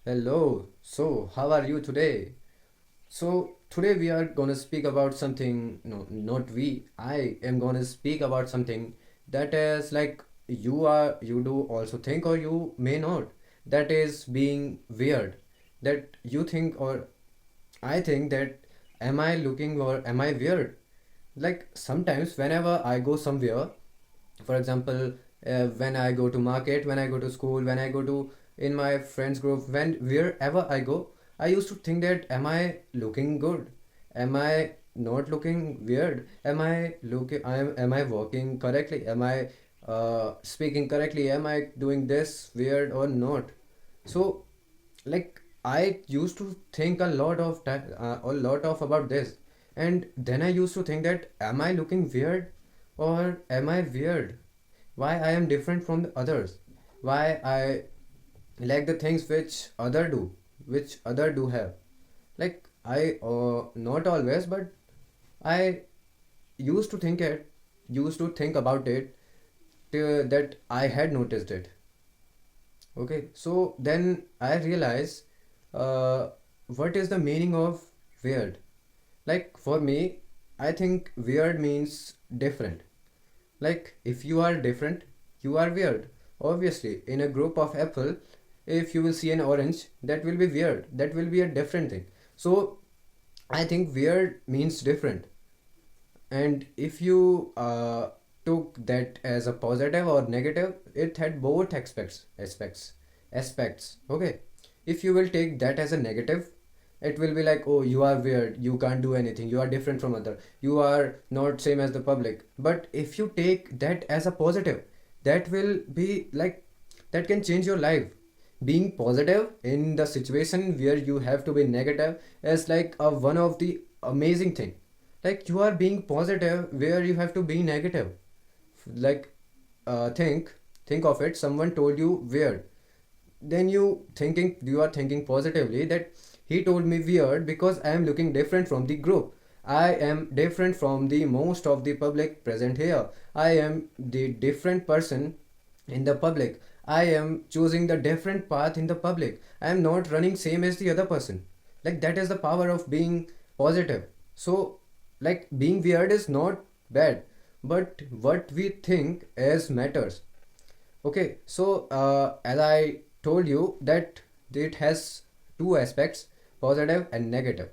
Hello. So, how are you today? So, today we are going to speak about something, no, not we. I am going to speak about something that is like you do also think or you may not. That is being weird. That you think or I think that am I looking or am I weird? Like sometimes whenever I go somewhere, for example, when I go to market, when I go to school, when I go to in my friends group, when wherever I go, I used to think that am I looking good, am I not looking weird, am I walking correctly, am I speaking correctly, am I doing this weird or not. So like I used to think a lot of about this, and then I used to think that am I looking weird or am I weird, why I am different from the others, why I like the things which other do have. Like I not always, but I used to think about it till that I had noticed it. Okay, so then I realize uh, what is the meaning of weird. Like for me, I think weird means different. Like if you are different, you are weird. Obviously, in a group of apple, if you will see an orange, that will be weird. That will be a different thing. So I think weird means different. And if you took that as a positive or negative, it had both aspects. Okay, if you will take that as a negative, it will be like, oh, you are weird, you can't do anything, you are different from other, you are not same as the public. But if you take that as a positive, that will be like, that can change your life. Being positive in the situation where you have to be negative is like a one of the amazing thing. Like you are being positive where you have to be negative. Like think of it, someone told you weird, then you are thinking positively that he told me weird because I am looking different from the group, I am different from the most of the public present here, I am the different person in the public, I am choosing the different path in the public, I am not running same as the other person. Like that is the power of being positive. So like being weird is not bad, but what we think is matters. Okay, so as I told you that it has two aspects, positive and negative.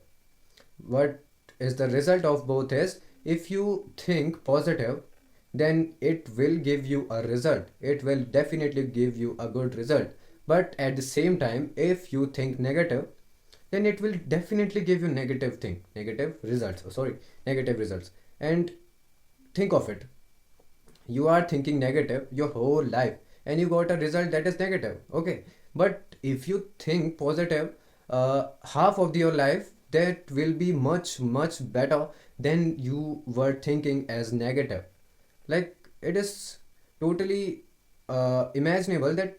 What is the result of both is, if you think positive, then it will give you a result. It will definitely give you a good result. But at the same time, if you think negative, then it will definitely give you negative results. Oh, sorry, negative results. And think of it, you are thinking negative your whole life and you got a result that is negative. Okay, but if you think positive half of your life, that will be much better than you were thinking as negative. Like it is totally imaginable that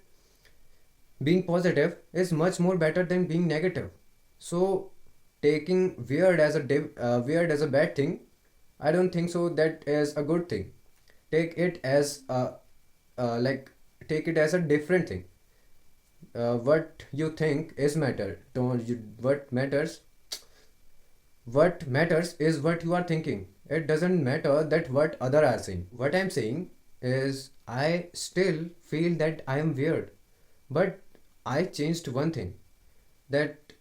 being positive is much more better than being negative. So taking weird as a bad thing, I don't think so that is a good thing. Take it as a like take it as a different thing. What you think is matter, don't you, what matters is what you are thinking. It doesn't matter that what other are saying. What I'm saying is I still feel that I am weird, but I changed one thing, that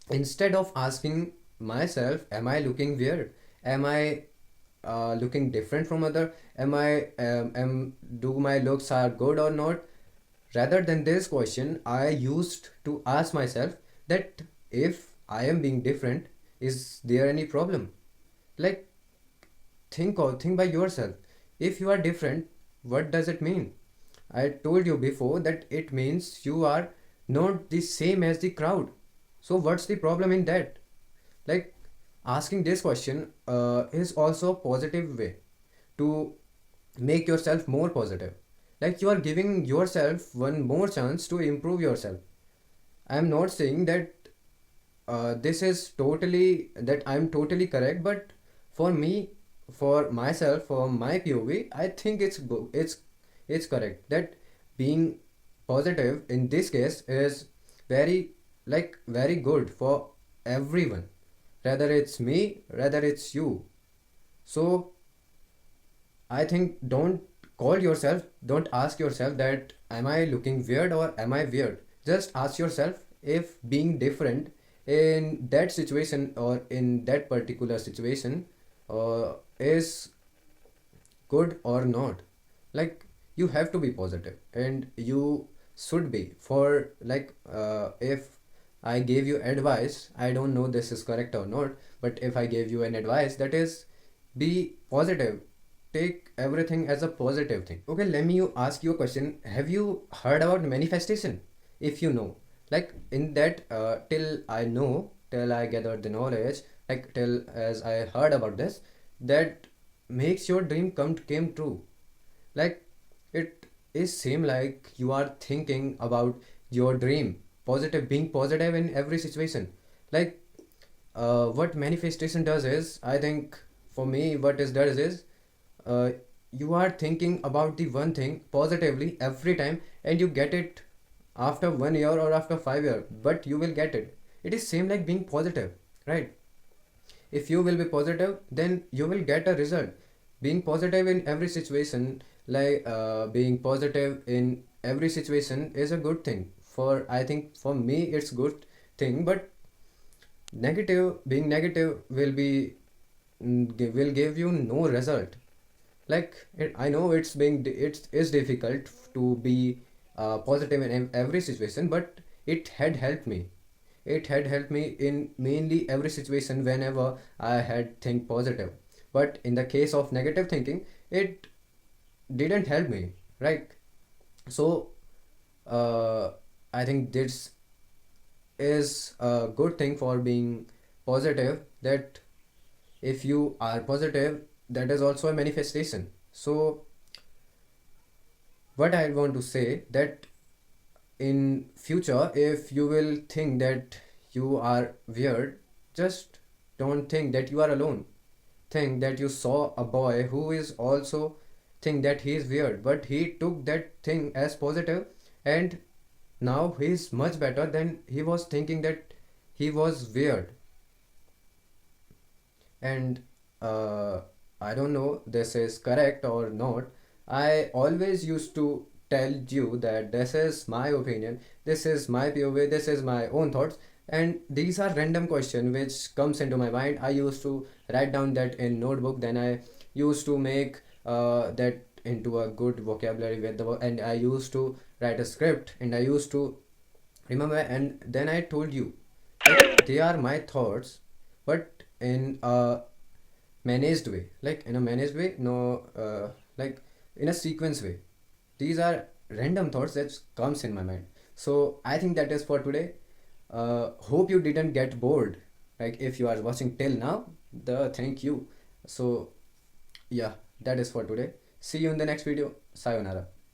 instead of asking myself am I looking weird, am I looking different from other, am do my looks are good or not, rather than this question I used to ask myself that if I am being different, is there any problem. Like think by yourself, if you are different, what does it mean. I told you before that it means you are not the same as the crowd. So what's the problem in that. Like asking this question is also a positive way to make yourself more positive. Like you are giving yourself one more chance to improve yourself. I am not saying that this is totally that I'm totally correct, but for me, for myself, for my POV, I think it's correct that being positive in this case is very, like, very good for everyone, rather it's me, rather it's you. So I think don't call yourself, don't ask yourself that am I looking weird or am I weird. Just ask yourself if being different in that situation or in that particular situation is good or not. Like, you have to be positive and you should be. For like, if I gave you advice, I don't know this is correct or not, but if I gave you an advice, that is, be positive, take everything as a positive thing. Okay, let me ask you a question. Have you heard about manifestation? If you know, like, in that, till I know, till I gathered the knowledge, like, till as I heard about this, that makes your dream come came true. Like, it is same like you are thinking about your dream, positive, being positive in every situation. Like, what manifestation does is, I think, for me, what it does is, uh, you are thinking about the one thing positively every time, and you get it after 1 year or after 5 year, but you will get it. It is same like being positive, right? If you will be positive, then you will get a result. Being positive in every situation, like, being positive in every situation is a good thing. For, I think, for me it's good thing. But negative, being negative will be, will give you no result. Like, I know it's being it is difficult to be positive in every situation, but it had helped me in mainly every situation whenever I had think positive. But in the case of negative thinking, it didn't help me, right? So, uh, I think this is a good thing for being positive, that if you are positive, that is also a manifestation. So what I want to say, that in future, if you will think that you are weird, just don't think that you are alone. Think that you saw a boy who is also think that he is weird, but he took that thing as positive, and now he is much better than he was thinking that he was weird. And uh, I don't know this is correct or not. I always used to tell you that this is my opinion, this is my POV, this is my own thoughts, and these are random question which comes into my mind. I used to write down that in notebook, then I used to make that into a good vocabulary with the and I used to write a script, and I used to remember, and then I told you that they are my thoughts, but in a managed way, like in a managed way, no, like, in a sequence way. These are random thoughts that comes in my mind. So I think that is for today. Hope you didn't get bored, like, if you are watching till now, the thank you. So yeah, that is for today. See you in the next video. Sayonara.